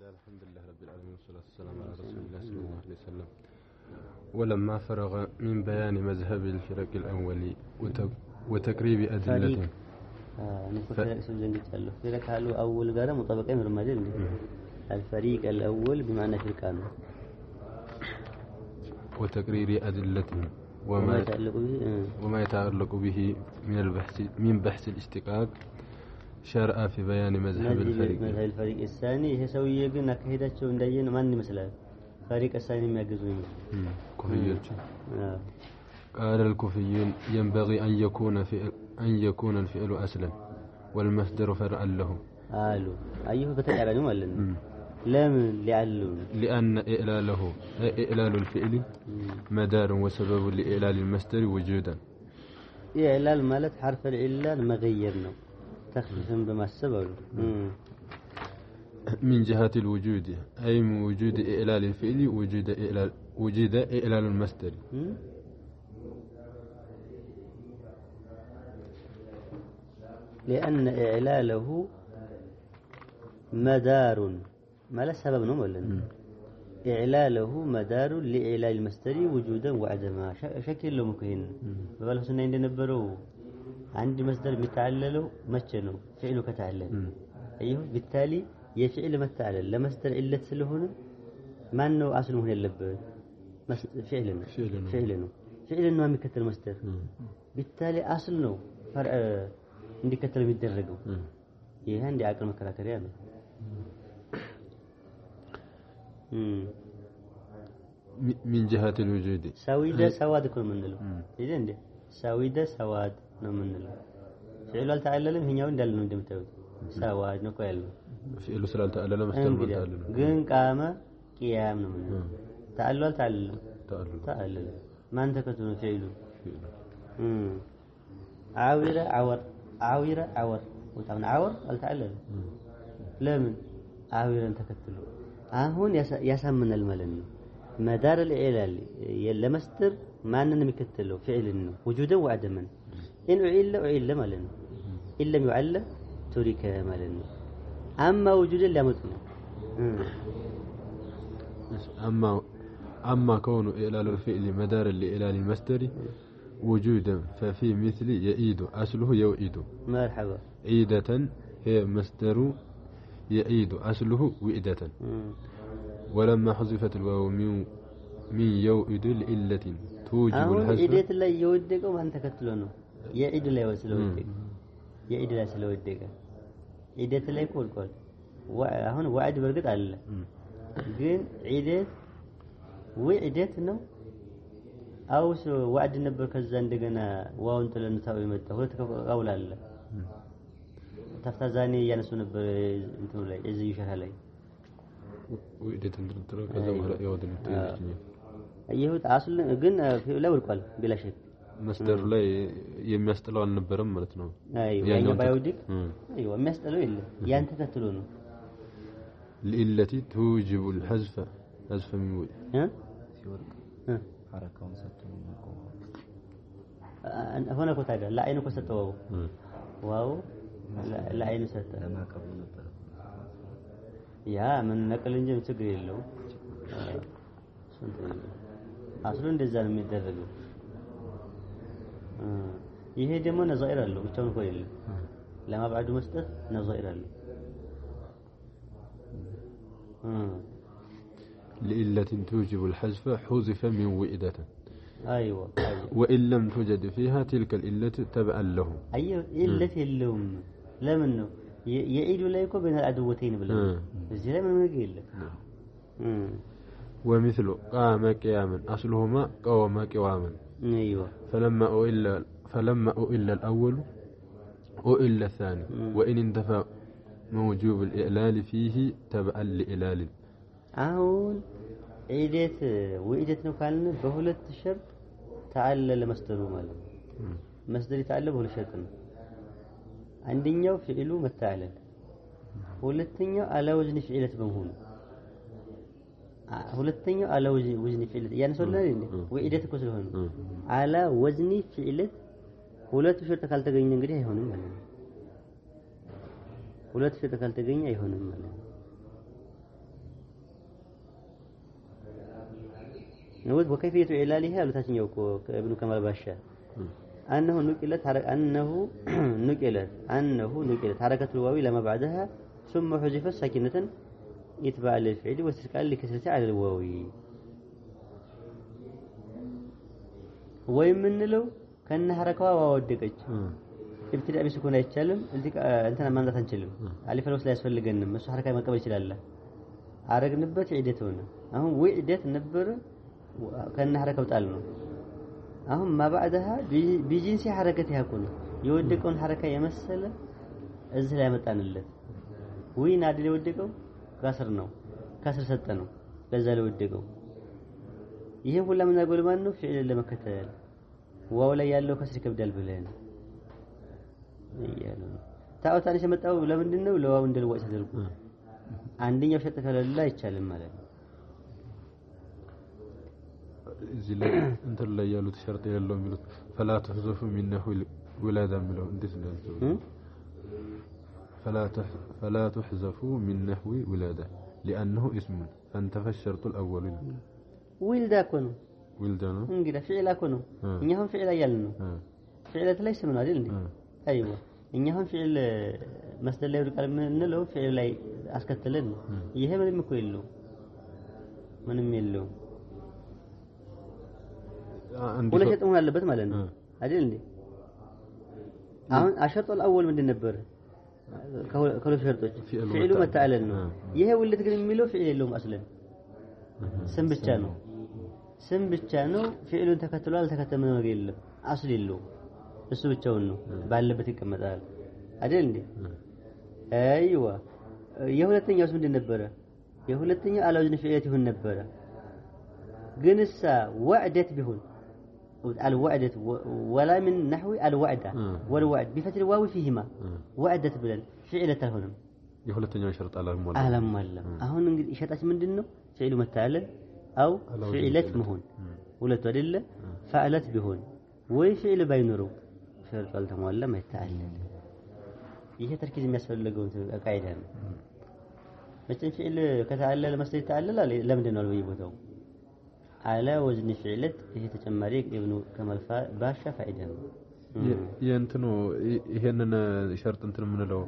الله الحمد لله رب العالمين والصلاة والسلام على رسول الله صلى الله عليه وسلم. ولما فرغ من بيان مذهب الفرق الأولي وتقريب أدلته فرق قالوا أول قال مطابقين رمادين الفريق الأول بمعنى فرقان وتقرير أدلته وما يتعلق به من بحث الاشتقاق شرع في بيان مذهب الفريق الثاني هي سوية قلنا كهيداتشو انديين ماني مثلا فريق الثاني ما يقزون كفية قال الكوفيين ينبغي أن يكون الفعل أصلا والمصدر فرعا له. قالوا أيه بتعلن ولا لأن إعلال الفعل مدار وسبب لإعلال المصدر وجودا. إعلال مالت حرف العلة مغيرنا تخصيصا بما السبب من جهة الوجود أي من وجود إعلال الفعل وجود إعلال المصدر. لأن إعلاله مدار ما لا سبب ولا إعلاله مدار لإعلال المصدر وجودا وعدما شكل له مكين بقاله سنة عندنا برو عندي مصدر متعلله مشنو فعله كتعلل أيوه بالتالي يفعل ما تعلل لمصدر إلا تسلهنا ما إنه أصله هنا اللب فعلنا ما مكتل مصدر بالتالي أصله فرع عندي كتل متدرجه يه عندي عقل مكراكر يعني من جهة الوجود سويدة سواد كل من له إذا عندي سويدة سواد من له فعل تعلل هنا وندل ندم توي سواد نقول فعل سلال تعلل مستر تعلل جن قام قيام من تعلل ما أنت كتون فعله عاورة وطبعا عاور التعلل لمن عاورا تكتلوا هون يسمن الملن مدار العلل يلا مستر ما أننا مكتلوا فعل إنه وجودا وعدما إن أعل ملن إن لم يعل ترك ملن أما وجودا لا مطمئن أما كون إعلال الفعل مدار لإعلال المصدر وجودا ففي مثل يعيد أصله يوعد مرحبا عيدة هي مصدر يعيد أصله وعدة ولما حذفت الواو من يوعد لإلة توجب الحذف عيدة لا يودك وما تكتلونه يعيد لا يسلودك يعيد لا يسلودك عيدة لا يقول هون وعد برقد على جن عيدة وعدة إنه أو وعد النبر كذا عندنا وأنت لن تسوي متى هو تقول الله تفتزاني ينسون أنتم لا إزاي يشرح لي وعدة ترى كذا ولا يودن أيه أصل جن في لا ورقال بلا شك مصدر لا يمستلو النبر مرتنا أيوة يعني بايوديك أيوة مستلو إلا يعني تكتلونه التي توجب الحذف من حركة وسطهم هنا كنت هذا لا عينه كسرت واو لا عينه سرت ما قبل نبر يا من نقل እንጂ ችግር የለው አስሉ እንደዛ ነው የሚደረገው ይሄ ደግሞ ነዛኢር አለው ብቻውን እኮ የለም ለማብዓዱ መስጠት ነዛኢር አለው لإلة توجب الحذف حذف من وئدة أيوة وإن لم توجد فيها تلك الإلة تبعا له أيوة إلة اللوم لا منه يعيد لا يكون بين العدوتين بالله زي من يقول لك ومثل قام قياما أصلهما قوم قواما أيوة فلما أؤل الأول أؤل الثاني وإن انتفى موجوب الإعلال فيه تبعا لإعلال አሁን ዒደት ወዒደት ነው ካልን በሁለት ሸርጥ ተዓለለ መስደሩ ማለት መስደር የተዓለለ በሁለት ሸርጥ ነው አንደኛው ፍዕሉ መተዓለል ሁለተኛው አላ ወዝን ፍዕለት በመሆኑ ሁለተኛው አላ ወዝን ፍዕለት ያነሰውልናል እንዴ ወዒደት እኮ ስለሆነ አላ ወዝን ፍዕለት ሁለቱ ሸርጥ ካልተገኘ እንግዲህ አይሆንም ማለት ነው። ሁለት ሸርጥ ካልተገኘ አይሆንም ማለት ነው። نود وكيفية إعلالها لتاتنيوكو ابن كمال باشا أنه نقلت حركة الواو لما بعدها ثم حذفت ساكنة يتبع للفعل واستقال لكسرته على الواو ويمن له كان حركة واو ودقج ابتداء بسكون አይቻልም እንትና ማንዛት አንችልም አሊፍ ለውስ ላይ ያስፈልገንም እሱ حركة መቀበል ይችላል አረግንበት ዒደት ሆነ አሁን ዒደት ነበር كان حركة وጣል ነው አሁን ما بعدها بجنس حركتها كل يودقون حركة የመሰለ እዚህ ላይ መጣንለት ወይን አይደል የወደቀው ከስር ነው ከስር ሰጠ ነው ለዛ ላይ ወደቀው ይሄ ሁሉ ምን ያጎል ማን ነው ፊዕል ለመከተል ዋው ላይ ያለው ከስር ይከብዳል ብለን ይያሉ ታውታንሽ የመጣው ለምንድን ነው ለዋው እንደልዋጭ ተደርጎ አንደኛው ሸጥ ከሌለ አይቻልም ማለት ነው እዚህ ላይ እንትን ላይ ያሉት ሸርጥ የሌለው የሚሉት فلا تحذف منه ولادا የሚለው እንዴት ነው فلا تحذف من نحو ولاده لانه اسم فانتفى الشرط الاول ولدا كنو ولدا ነው እንግዲህ فعل كنو እኛም فعل ያልን ነው فعلت ላይ ስም ነው አይደል እንዴ ايوه እኛም فعل መስደል ላይ ወድቃል ምንለው فعل ላይ አስከተለን ይሄ ምንም እኮ የለው ምንም የለው ሁለት ሸጥ መሆን አለበት ማለት ነው አይደል እንዴ አሁን አሸርጡ الأول ምንድን ነበር ከሁለት ሸርጦች ፊዕሉ መተዓለል ነው ይሄ ውልት ግን የሚለው ፊዕል የለውም አስለን ስም ብቻ ነው ፊዕሉን ተከትሎ አልተከተለ ነገር የለም አስል የለው እሱ ብቻውን ነው ባለበት ይቀመጣል አይደል እንዴ አይዋ የሁለተኛውስ ምንድን ነበር የሁለተኛው አላውዝን ፊዕለት ይሁን ነበር ግን እሳ ወዕደት ቢሆን الوعدة ولا من نحو الوعدة والوعد بفتح الواو فيهما وعدت بلن فعلة هنا የሁለተኛው ሸርጥ አላልም አሁን እንግዲህ ሸርጣች ምንድነው ፊዕሉ መተዓለል አው ፊዕለት መሆን ሁለቱ አይደለ ፈዕለት ቢሆን ወይ ፊዕል ባይኖረው ሸርጡ አልተሟላም አይተዓለል ይሄ ተርኪዝ የሚያስፈልገው ቃይዳ ነው መቼም ፊዕል ከተዓለለ መስለ ይተዓለላል ለምንድን ነው በየቦታው على وزن فعلت هي تجمري ابن كمال باشا فائده የእንትኑ ይሄንን ሸርጥ እንትን ምን ነው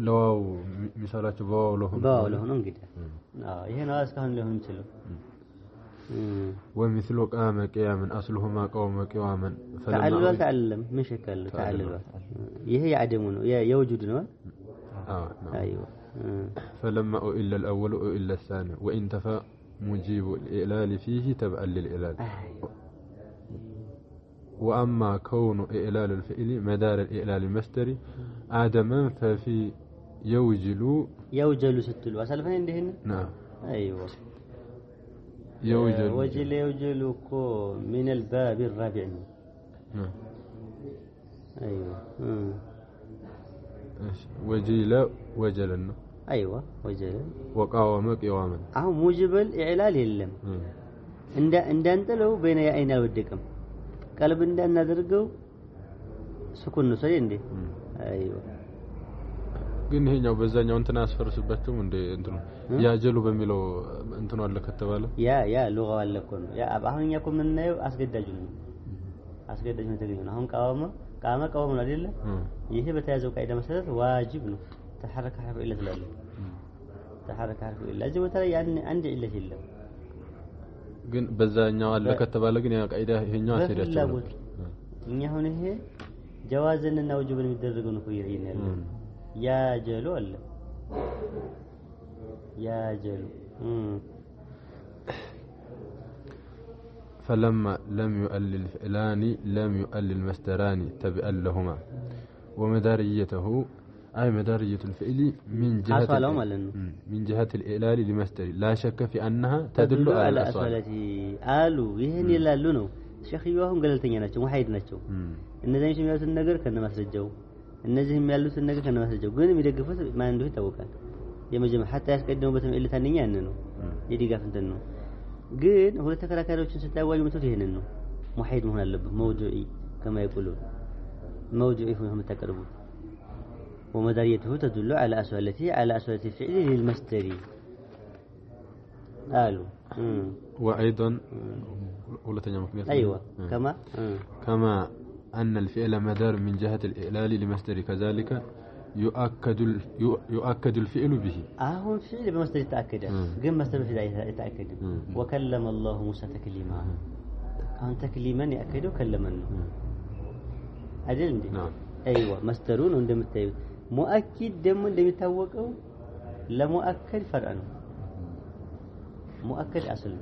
ለዋው ሚሳላችሁ በዋው ለሆነ እንግዲህ ይሄ ነው እስካሁን ሊሆን ይችላል ومثل قام قياما اصلهما قوم قياما تعلم مش شكل تعلل ይሄ ያደሙ ነው የውጁድ ነው ايوه فلما الا الاول الا الثاني وان تفى مجيب الإعلال فيه تبعا للإعلال وأما كون إعلال الفعل مدار الإعلال المصدري عدما ففي يوجل ستلو أسألفين عندهن نعم أيوة يوجل كو من الباب الرابع نعم أيوة وجيل وجلنا ايوه وجل وقاوم قواما አሁን موجب الاعلال የለም እንዳንጠለው በእኔ አይና ወደቀም ቀልብ እንዳናደርገው ስኩን ነው ሰይ እንዴ አይዮ ግን ይሄኛው በዛኛው እንትና አስፈርስባቸውም እንደ እንትኑ ያጀሉ በሚለው እንትኑ አለ ከተባለ ያ ሉጋው አለ እኮ ነው ያ አሁንኛ እኮ የምናየው አስገዳጅ ነው ተገኘው አሁን ቃመ ነው አይደለ ይሄ በተያዘው ቃይዳ መሰረት ዋጅብ ነው تحرك حرف إلا ثلاثة تحرك حرف إلا أجي وترى يعني عندي إلا شيء ግን በዛኛው አለ ከተባለ ግን ያ ቃይዳ ይሄኛው አስሄዳቸው እኛ ሆነ ይሄ ጀዋዝንና ወጅብን የሚደረገው ነው ይሄን ያ ጀሉ አለ ያ ጀሉ فلما لم يؤلل فعلان لم يؤلل مصدران تبعا لهما ومداريته أي مدارية الفعل من جهة الإعلال لمصدر لا شك في أنها تدل على أصالته قالوا ይሄን ይላሉ ነው ሸኺዋሁን ገለልተኛ ናቸው ሙሐይድ ናቸው እነዚህ የሚያሉትን ነገር ከነማስረጃው እነዚህም ያሉትን ነገር ከነማስረጃው ግን የሚደግፉት ማን እንደሆነ ይታወቃል የመጀመሪያ حتى ያስቀደሙበት ምዕልታንኛ ያን ነው የዲጋፍ እንትን ነው ግን ሁለት ተከራካሪዎችን ስታዋዩ መጥቶ ይሄንን ነው ሙሐይድ መሆን አለበት መውዱዒ كما يقولون موضوعي هو متقرب ومداريته تدل على أصالته الفعل للمصدر قالوا وأيضا أيوة كما أن الفعل مدار من جهة الإعلال لمصدر كذلك يؤكد الفعل به هو فعل بمصدر يتأكد قم مصدر في يتأكد وكلم الله موسى تكليما أن تكليما يأكد وكلمنا أجل نعم أيوة مصدرون عندما تيجي مؤكد دم عندما يتوقع لا مؤكد فرعا مؤكد أصل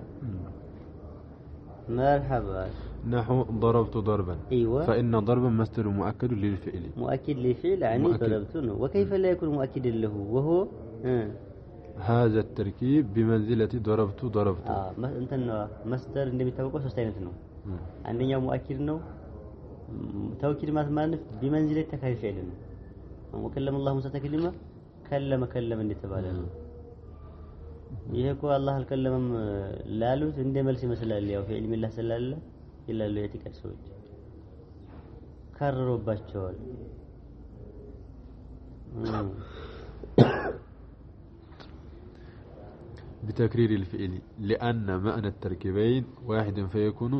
مرحبا نحو ضربت ضربا أيوة فإن ضربا مصدر مؤكد للفعل مؤكد للفعل يعني ضربته وكيف لا يكون مؤكدا له وهو هذا التركيب بمنزلة ضربت أنت مصدر عندما يتوقع سوستينتنا عندنا مؤكد نو توكيد ما بمنزلة تكرير فعلنا وكلم الله موسى تكليما كلم اللي تباله يهكو الله الكلام لالو عند ملسي مثلا اللي في علم الله سلاله إلا اللي يتكر سوج كرروا باشول بتكرير الفعل لأن معنى التركيبين واحد فيكون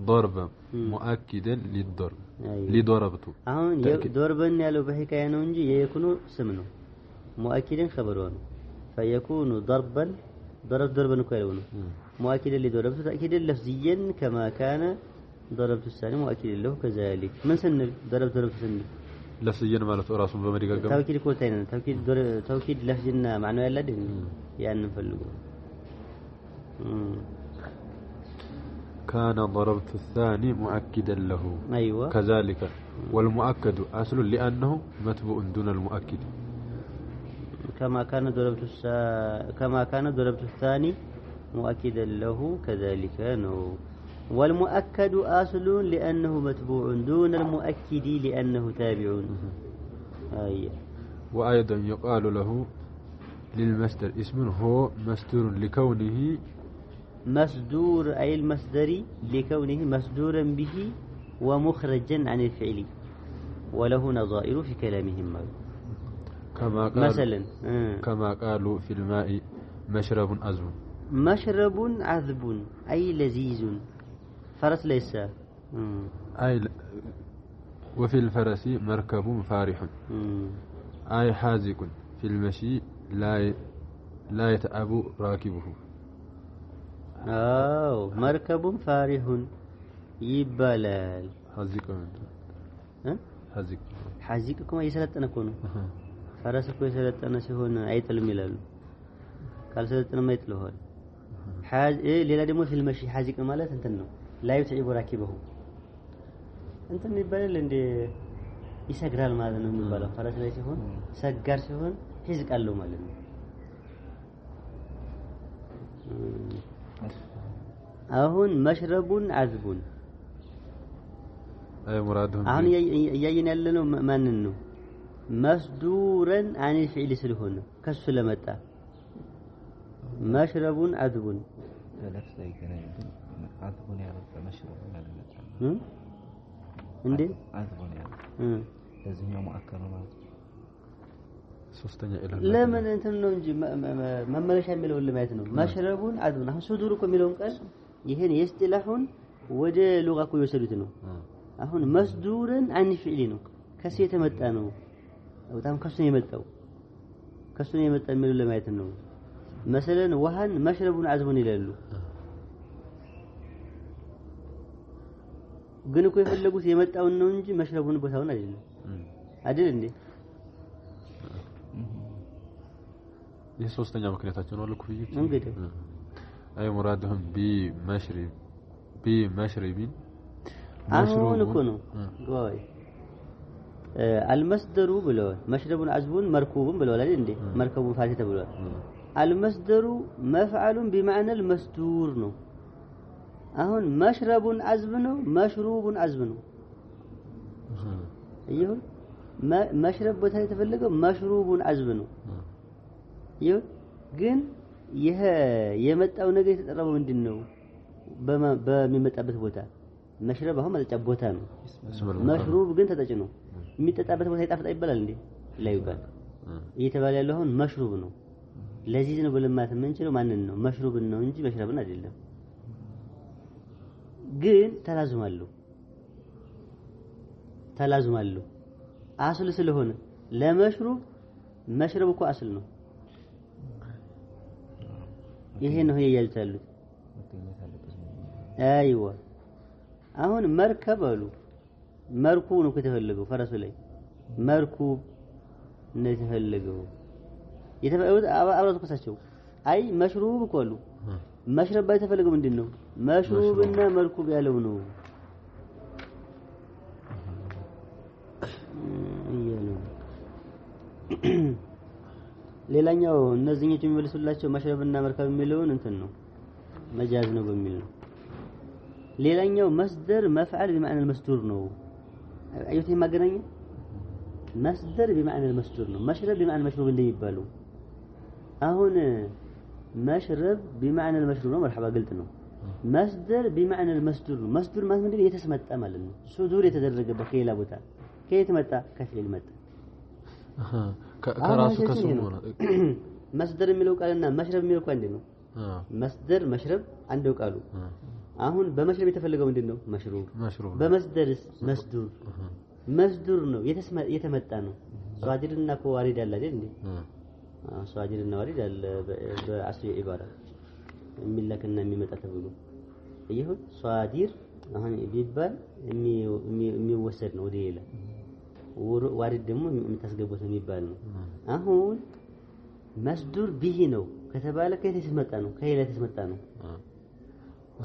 ضربا مؤكدا للضرب لضربته ضربا يالو بحكاية نونجي يكون سمنه مؤكدا خبرونه فيكون ضربا ضربا كيلونه مؤكدا لضربته تأكيدا لفظيا كما كان ضربت الثاني مؤكدا له كذلك من سن ضربت سن لفظيا مالت راسه بمريقا توكيد كوتين توكيد لفظنا معناه يلا دين يعني نفلقه كان ضربت الثاني مؤكدا له أيوة كذلك والمؤكد أصل لأنه متبوء دون المؤكد كما كان ضربت الثاني مؤكدا له كذلك والمؤكد أصل لأنه متبوع دون المؤكد لأنه تابع وأيضا يقال له للمصدر اسم هو مصدر لكونه مصدور أي المصدر لكونه مصدورا به ومخرجا عن الفعل وله نظائر في كلامهم مثلا كما قالوا في الماء مشرب عذب أي لذيذ فرس ليس أي وفي الفرس مركب فارح أي حازق في المشي لا يتعب راكبه مركب فارح يبالال حازق كما يسلطن كونه فرس كو يسلطن ሲሆን አይጥልም ይላሉ ካልሰለጠነ ማይጥልሆን ሌላ ደግሞ في المشي حازق ማለት እንትን ነው لا يتعب راكبه እንትን ይባላል እንደ ይሰግራል ማለት ነው የሚባለው ፈረስ ላይ ሲሆን ሰጋር ሲሆን ሂዝቅ አለው ማለት ነው አሁን መሽረቡን አዝቡን አይ ሙራዱን አሁን እያየን ያለነው ማንን ነው መስዱረን አን الفعل ስለሆነ ከሱ ለመጣ መሽረቡን አዝቡን ለፍታ ይገናኝ አዝቡን ያለው መሽረቡን ያለው እንዴ አዝቡን ያለው ለዚህኛው ሙአከር ማለት ሶስተኛ ኢላማ ለምን እንትን ነው እንጂ መመለሻ የሚለው ለማየት ነው መሽረቡን አዝቡን አሁን ሱዱር እኮ የሚለውን ቃል ይሄን የስጢላሁን ወደ ሉጋ እኮ የወሰዱት ነው አሁን መስዱረን አን الفعل ነው ከሱ የተመጣ ነው በጣም ከሱ ነው የመጣው የሚለው ለማየት ነው مثلا وهن مشربون عذبون ይላሉ ግን እኮ የፈለጉት የመጣውን ነው እንጂ መሽረቡን ቦታውን አይደል እንዴ የሶስተኛ ምክንያታቸው ነው ለኩፍይት እንግዲህ አይ ሙራድهم بمشربين አሁን እኮ ነው ጎይ المصدر ብለዋል مشربون عذبون مركوبون ብለዋል አይደል እንዴ መርከቡን ፋቲ ተብሏል المصدر مفعول بمعنى المصدور ነው አሁን መሽረቡን አዝብ ነው መሽሩቡን አዝብ ነው ይሁን መሽረብ ቦታ የተፈለገው መሽሩቡን አዝብ ነው ይሁን ግን ይሄ የመጣው ነገር የተጠራው ምንድነው በሚመጣበት ቦታ መሽረብ አሁን መጠጫ ቦታ ነው መሽሩብ ግን ተጠጭ ነው የሚጠጣበት ቦታ ይጣፍጣ ይባላል እንዴ ላይ ይባል እየተባለ ያለው አሁን መሽሩብ ነው ለዚዝ ነው ብለማት የምንችለው ማንን ነው? መሽሩብን ነው እንጂ መሽረብን አይደለም። ግን ተላዙማሉ አስል ስለሆነ ለመሽሩብ መሽረብ እኮ አስል ነው። ይሄ ነው ያያልታሉት። አይዋ አሁን መርከብ አሉ መርኩብ ነው ከተፈለገው ፈረሱ ላይ መርኩብ ነው የተፈለገው አብራቱ ከሳቸው አይ መሽሩብ እኮ አሉ መሽረብ ባይተፈለገው ምንድነው መሽሩብና መርኩብ ያለው ነው ይያለው ሌላኛው እነዚህኞች የሚመልሱላቸው መሽረብና መርከብ የሚለውን እንትን ነው መጃዝ ነው በሚል ነው ሌላኛው መስደር መፍዓል بمعنى المسدور ነው አዩት የማገናኘ መስደር بمعنى المسدور ነው መሽረብ بمعنى مشروب እንደሚባለው አሁን መሽረብ بمعنى المشروب ነው مرحبا قلت ነው መስደር بمعنى المسدور ነው መስدور ማለት ምንድነው የተስመጣ ማለት ነው ሱዱር የተደረገበት ከሌላ ቦታ ከየት መጣ ከፊል መጣ ከራሱ ከስሙ ነው መስደር የሚለው ቃልና መሽረብ የሚለው ቃል ነው መስደር መሽረብ አንድ ቃሉ አሁን በመሽረብ የተፈለገው ምንድነው መሽሩብ በመስደርስ መስዱር ነው የተመጣ ነው ሷዲርና ኮዋሪድ አለ አይደል እንዴ ሷዲርና ዋሪድ አለ በአስሪ ኢባራ የሚላክና የሚመጣ ተብሎ ይሁን ሷዲር አሁን ቢባል የሚወሰድ ነው ወደ ሌላ ዋሪድ ደግሞ የምታስገቡት የሚባል ነው አሁን መስዱር ቢሂ ነው ከተባለ ከየት የተመጣ ነው ከሌላ የተመጣ ነው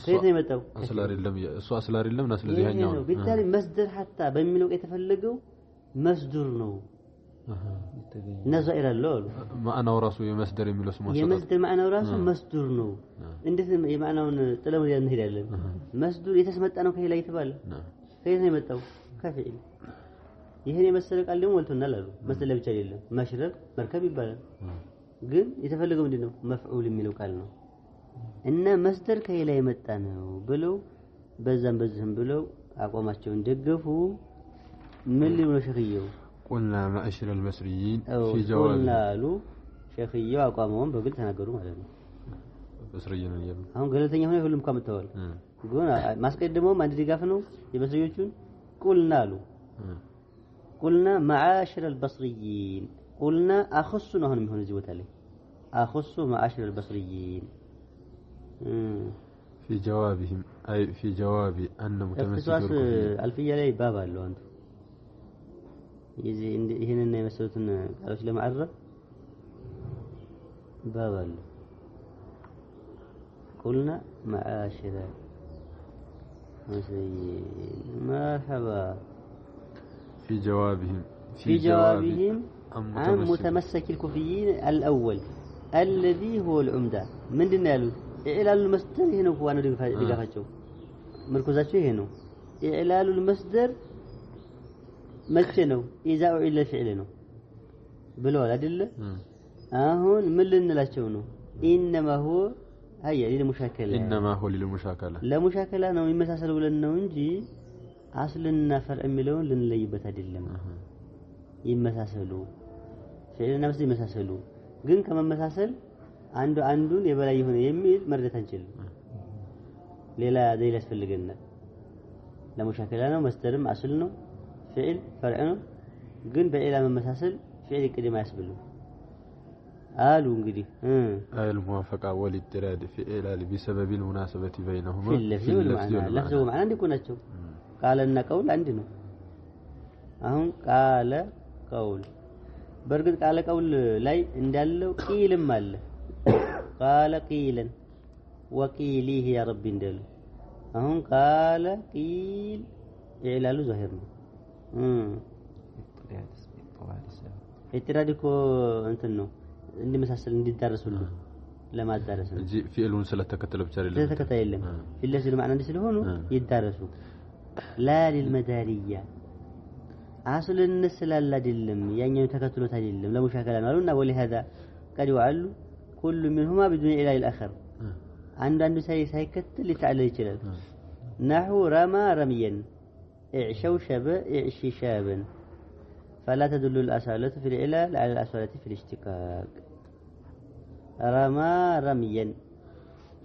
ከየት ነው የመጣው አስል አይደለም እሱ አስል አይደለም እና ስለዚህ ያኛው ነው ቢታሪ መስደር حتى በሚለው የተፈለገው መስዱር ነው ነዛኢር አለው ማዕናው ራሱ የመስደር የሚለው ስሙ የመስደር ማዕናው ራሱ መስዱር ነው እንዴት የማዕናውን ጥለው እንሄዳለን መስዱር የተስመጣ ነው ከሌላ የተባለ ከየት ነው የመጣው ከፊል ይሄን የመሰለ ቃል ደግሞ ወልቶናል አሉ መስደር ብቻ አይደለም መሽረብ መርከብ ይባላል ግን የተፈለገው ምንድነው መፍዑል የሚለው ቃል ነው እና መስደር ከሌላ የመጣ ነው ብለው በዛም ብለው አቋማቸውን ደገፉ ምን ሊሆነ ሸኺየው قلنا معاشر المصريين في جواب قالوا ሸኺየው አቋማውን በግል ተናገሩ ማለት ነው በስሪየን ነው አሁን ገለልተኛ ሆነ ሁሉም ካመጣዋል ግን ማስቀደመውም አንድ ድጋፍ ነው የበስሪዮቹን قلنا معاشر البصريين قلنا أخصنا هون من هون زي لي أخص معاشر البصريين في جوابهم أي في جواب أن متمسك ألفية لي بابا اللي عنده يزي هنا يمسلتنا قالوا لما عرف بابا اللي قلنا معاشر مرحبا في جوابهم عن متمسك الكوفيين الأول الذي هو العمدة من دين قالوا إعلال المصدر هنا هو أنا دقافتشو مركزاتشو هنا إعلال المصدر متشنو إذا أعل الفعل نو بلو الأدلة هون من لنا لا تشونو إنما هو هيا للمشاكلة إنما هو للمشاكلة لا مشاكلة نو يمساسلوا لنا ونجي أصلنا فرق ملون لنليبت أدلة ይመሳሰሉ ፊዕልና መስል ይመሳሰሉ ግን ከመመሳሰል አንዱን የበላይ ይሆነ የሚል መረዳት አንችልም ሌላ ደሊል ያስፈልገናል ለሙሻከላ ነው መስደርም አስል ነው ፊዕል ፈርዕ ነው ግን በኢላ መመሳሰል ፊዕል ቅድማ ያስብሉ አሉ እንግዲህ الموافقة والاضطراد في إعلال بسبب المناسبة بينهما في اللفظ والمعنى እንዲኮናቸው ቃልና ቀውል አንድ ነው አሁን ቃለ ቀውል በርግጥ ቃለ ቀውል ላይ እንዳለው ቂልም አለ ቃለ ቂለን ወቂሊህ ያ ረቢ እንደል አሁን ቃለ ቂል ኢዕላሉ ዛሂር ነው ኢጥራድኮ እንትን ነው እንዲመሳሰል እንዲዳረሱሉ ለማዳረስ ነው እንጂ ፊዕሉን ስለተከተለ ብቻ አይደለም ስለተከተለ አይደለም ፊልለዚህ ማዕና እንደሆነ ይዳረሱ لا للمدارية أصل النسل دلم يعني تكتلت دلم لا مشاكل قالوا ولهذا قد يعل كل منهما بدون إله الآخر عنده سيكتل لتعلل يجلل نحو رمى رميا اعشوشب اعششابا فلا تدل الأصالة في العلال على الأصالة في الاشتقاق رمى رميا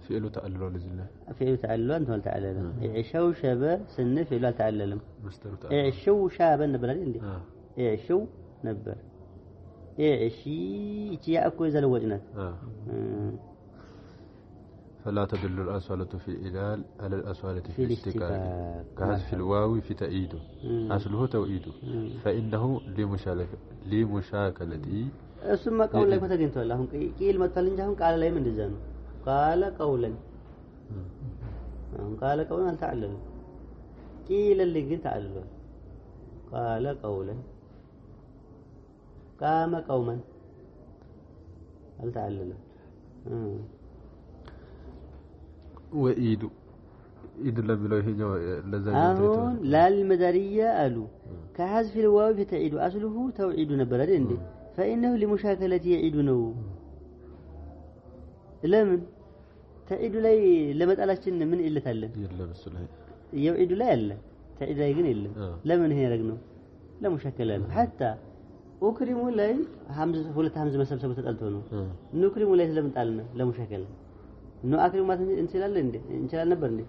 فعل تعلل لله فعل تعلل أنت تعلل عشو شبه سن فعل تعلل مستر تعلل عشو شابا نبر عندي عشو نبر عشي تي أكو إذا لوجنا فلا تدل الأصالة في الإلال على الأصالة في الاشتقاق كحذف الواو في تأييده أصله توئيده فإنه لمشاكلته ثم قول لك مثلا انت والله كيل مثلا جاهم قال لي من دزانو قال قولا قال قولا تعلل كيل اللي قلت تعلل قال قولا قام قوما هل تعلل وإيد إلا بلو هجو لازم لا المدارية قالوا كحذف الواو في تعيد أصله توعيد نبرد عندي فإنه لمشاكلة يعيدونه لمن تعيد لي لما تقالشن من إلا تلا يلا بس لا يعيد لا إلا تعيد لا يجن إلا لمن هي رجنه لا مشاكلة حتى أكرم لي همزة فلت همزة مثلا سبت الألتونه نكرم لي لما تقالنا لا مشاكلة إنه أكرم ما إنسلال لندي إنسلال نبرني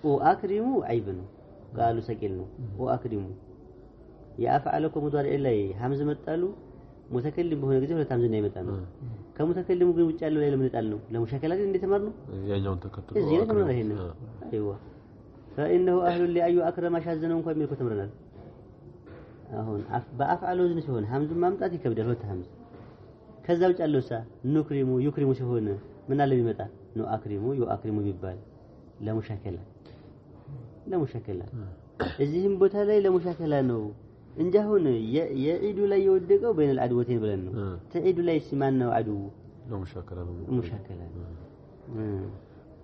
وأكرمه عيبنا قالوا سكيلنا وأكرمه يفعلكم مضارع إلي همزة متقالوا متكلم بهنا جزء ولا همزة نيمة قالوا كمتكلم ممكن وتقالوا لي لما نتقالوا لا مشاكلات إندي تمرنا يعني أنت كتب إزاي تمرنا هنا أيوة فإنه أهل اللي أيو أكرم شاذنهم كم يلكو تمرنا هون بأفعل وزن شهون همز ما متأتي كبدر هو همز كذا وتقالوا سا نكرمه يكرمه شهون من اللي بيمتى نو أكرمه يؤكرمه بيبال لا مشاكلة لا مشاكلة إزهم بوتها لا مشاكلة نو إنجهون يعيد لا يودقوا بين العدوتين بلنو تعيد لا يسمعنا عدو لا مشاكلة مشاكلة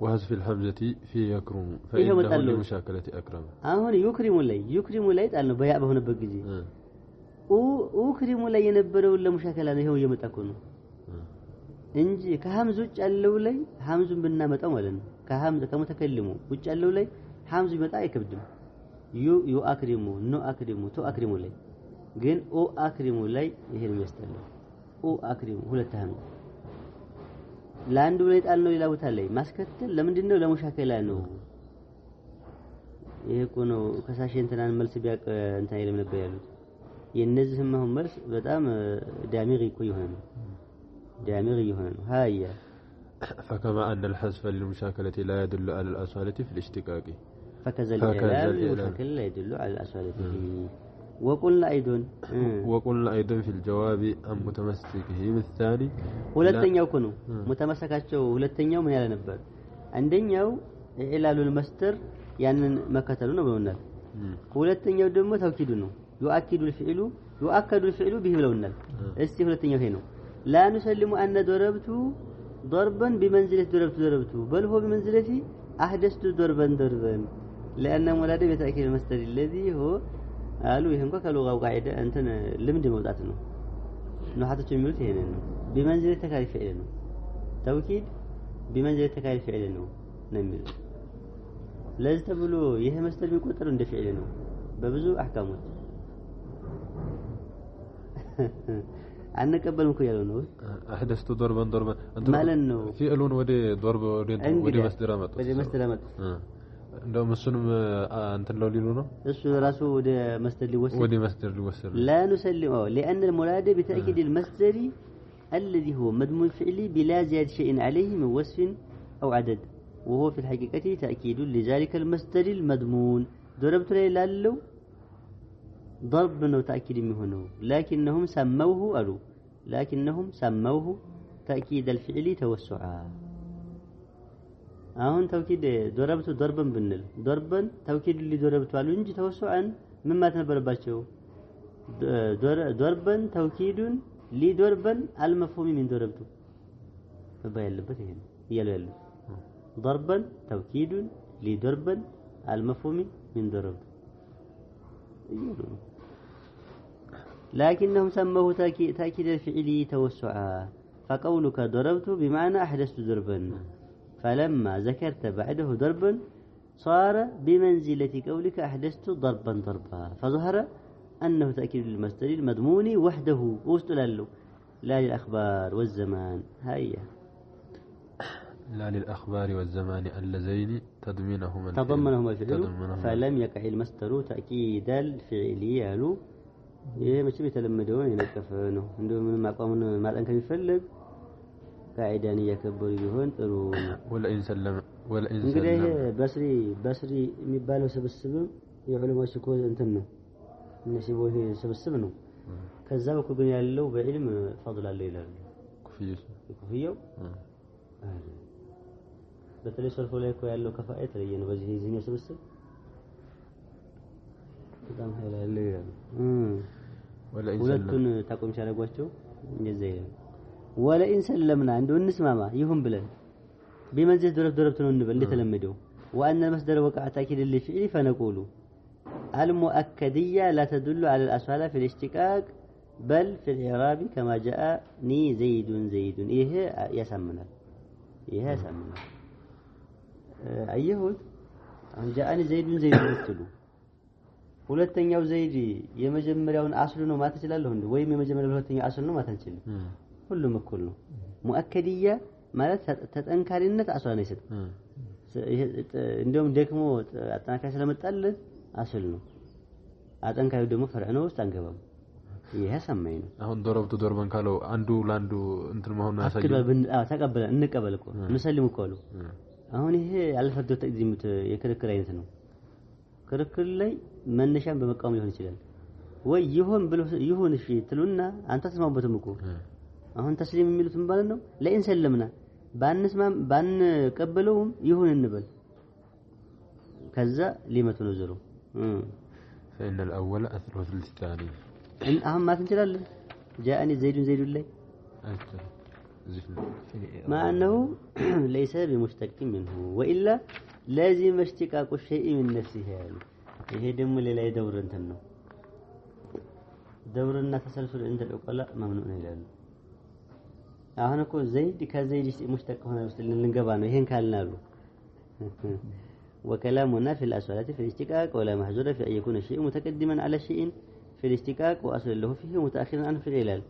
وحذف الحمزة في يكرم فإنه لمشاكلة أكرم هون يكرم لي قالنا بيع بهنا بجزي وكرم لي ينبروا ولا مشاكلة هو يمتكونه እንጂ ከሐምዝ ውጭ ያለው ላይ ሐምዙን ብናመጣው ማለት ነው ከሐምዝ ከመተከልሙ ውጭ ያለው ላይ ሐምዙ ይመጣ አይከብድም ዩ አክሪሙ ኖ አክሪሙ ቶ አክሪሙ ላይ ግን ኦ አክሪሙ ላይ ይሄን የሚያስጠላው ኦ አክሪሙ ሁለት ሐምዝ ለአንዱ ላይ ጣል ነው ሌላ ቦታ ላይ ማስከተል ለምንድን ነው ለሙሻከላ ነው ይሄ እኮ ነው ከሳሽ እንትናን መልስ ቢያቅ እንትን አይልም ነበር ያሉት የነዚህም አሁን መልስ በጣም ዳሚር እኮ ይሆናል دامغي هنا هاي فكما أن الحذف للمشاكلة لا يدل على الأصالة في الاشتقاق فكذا الإعلام المشاكل لا يدل على الأصالة وقلنا أيضا في الجواب عن متمسكه الثاني ولتنيو كنو متمسكاتشو ولتنيو من يلا نبر عندنيو إعلال المستر يعني ما كتلونه بلونا ولتنيو دمو توكيدونه يؤكد الفعل به بلونا استي ولتنيو هنا لا نسلم أن ضربت ضربا بمنزلة ضربت بل هو بمنزلة أحدثت ضربا لأن مولاد بتأكيد المصدر الذي هو قالوا يهم كلغة وقاعدة أنت لم دموتاتنا نحط تميلت هنا بمنزلة تكاليف فعلنا توكيد بمنزلة تكاليف فعلنا نميل لازم تقولوا يهم مصدر بيقدر عند فعلنا ببزو أحكامه عنك قبل مكو يالو أحدثت ضربا مالنو فعلون ودي ضرب ودي مصدر امت እንደውም እሱንም እንትን ነው ሊሉ ነው እሱ ራሱ ወደ መስደር ሊወሰድ لا نسلم لأن المراد بتأكيد المصدر الذي هو مضمون فعلي بلا زيادة شيء عليه من وصف أو عدد وهو في الحقيقة تأكيد لذلك المصدر المضمون ضربت له لالو ضرب نو تأكيد منه لكنهم سموه تأكيد الفعل توسعا አሁን ተውኪድ ضربت ضربا ብንል ضربا ተውኪድ ሊضربت አሉ እንጂ ተወሱዓን ምን ማለት ነበረባቸው ضربا ተውኪድ ሊضربا المفهوم من ضربت ባያለበት ይሄ ይያሉ ያሉ ضربا ተውኪድ ሊضربا المفهوم من ضربت لكنهم سموه تأكيد الفعل توسعا فقولك ضربت بمعنى أحدثت ضربا فلما ذكرت بعده ضربا صار بمنزلة قولك أحدثت ضربا فظهر أنه تأكيد للمصدر المضمون وحده وستلله لا للأخبار والزمان هيا لا للأخبار والزمان اللذين تضمنهما الفعل فلم يقع المصدر تأكيد الفعل ያሉ ይሄ መቼም የተለመደውን የነቀፈ ነው እንደው ምንም አቋሙን ማጠን ከሚፈልግ ቃዒዳን እያከበሩ ቢሆን ጥሩ ወለኢን ሰለም እንግዲህ በስሪ የሚባለው ስብስብ የዑለማዎች እኮ እንትን ነው እነዚህ ይሄ ስብስብ ነው ከዛ በኩል ግን ያለው በዕልም ፈضل አለ ይላል ኩፍያው በተለይ ሶልፎ ላይ እኮ ያለው ከፋአ የተለየ ነው በዚህ የዚህኛው ስብስብ በጣም ኃይል ያለው ይላል ሁለቱን ታቆም ሲያደርጓቸው እንደዛ ይላል ወለኢን ሰለምና እንደው እንስማማ ይሁን ብለን بمنزل ضربت ነው እንበል እንደተለመደው وأن المصدر وقع تأكيد للفعل فنقول المؤكدية لا تدل على الأصالة في الاشتقاق بل في الإعراب كما جاءني زيد إيه يسمنا أيهود أن جاءني زيد ብትሉ ሁለተኛው ዘይድ የመጀመሪያውን አስሉ ነው ማለት ይችላል ወይም የመጀመሪያው ሁለተኛው አስሉ ነው ማለት አንችልም ሁሉም እኩል ነው ሙአከዲያ ማለት ተጠንካሪነት አስሉ ነው ይሰጥ እንደውም ደግሞ አጠናካሪ ስለመጣለት አስል ነው አጠንካሪው ደግሞ ፈርዕ ነው ውስጥ አንገባም ይሄ ሰማይ ነው አሁን ዶረብቱ ዶርበን ካለው አንዱ ላንዱ እንትን መሆኑን ያሳያል ተቀበለ እንቀበል እኮ መስሊም እኮ አሉ አሁን ይሄ አልፈርዶ ተቅዲሙት የክርክር አይነት ነው ክርክር ላይ መነሻን በመቃወም ሊሆን ይችላል ወይ ይሁን እሺ ትሉና አንተ ተስማሙበትም እኮ አሁን ተስሊም የሚሉት ማለት ነው ለኢን ሰለምና ባንስማም ባንቀበለውም ይሁን እንበል ከዛ ሊመቱ ነው ዘሩ فإن الأول أثبت للثاني أهم ما تنجلال جاءني زيد لي مع أنه ليس بمشتق منه وإلا لازم اشتقاق الشيء من نفسه يعني ይሄ ደግሞ ሌላ የደውር እንትን ነው ደውርና ተሰልሱል عند العقلاء ممنوع ነው ይላሉ አሁን እኮ ዘይድ ከዘይድ ሙሽተቅ ሆነ ውስጥ ልንገባ ነው ይሄን ካልናሉ وكلامنا في الأصالات في الاشتقاق ولا محظور في أن يكون الشيء متقدما على شيء في الاشتقاق وأصل له فيه متأخرا عنه في العلال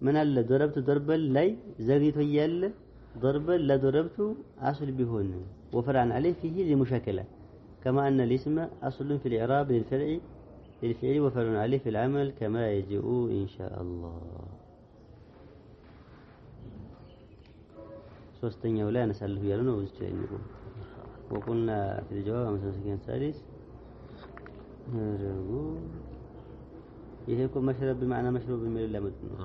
من اللي ضربت ضربا لي زغيت يال ضربا لا ضربت أصل بهون وفرعا عليه فيه لمشاكلة كما أن الاسم أصل في الإعراب للفعل وفرع عليه في العمل كما يجيء إن شاء الله ሶስተኛው ላይ አነሳለሁ ያሉ ነው እዚህ ላይ ነው وقلنا في الجواب مسكين الثالث ይሄ እኮ መሽረብ በማዕና መሽረብ የሚል ለምንድን ነው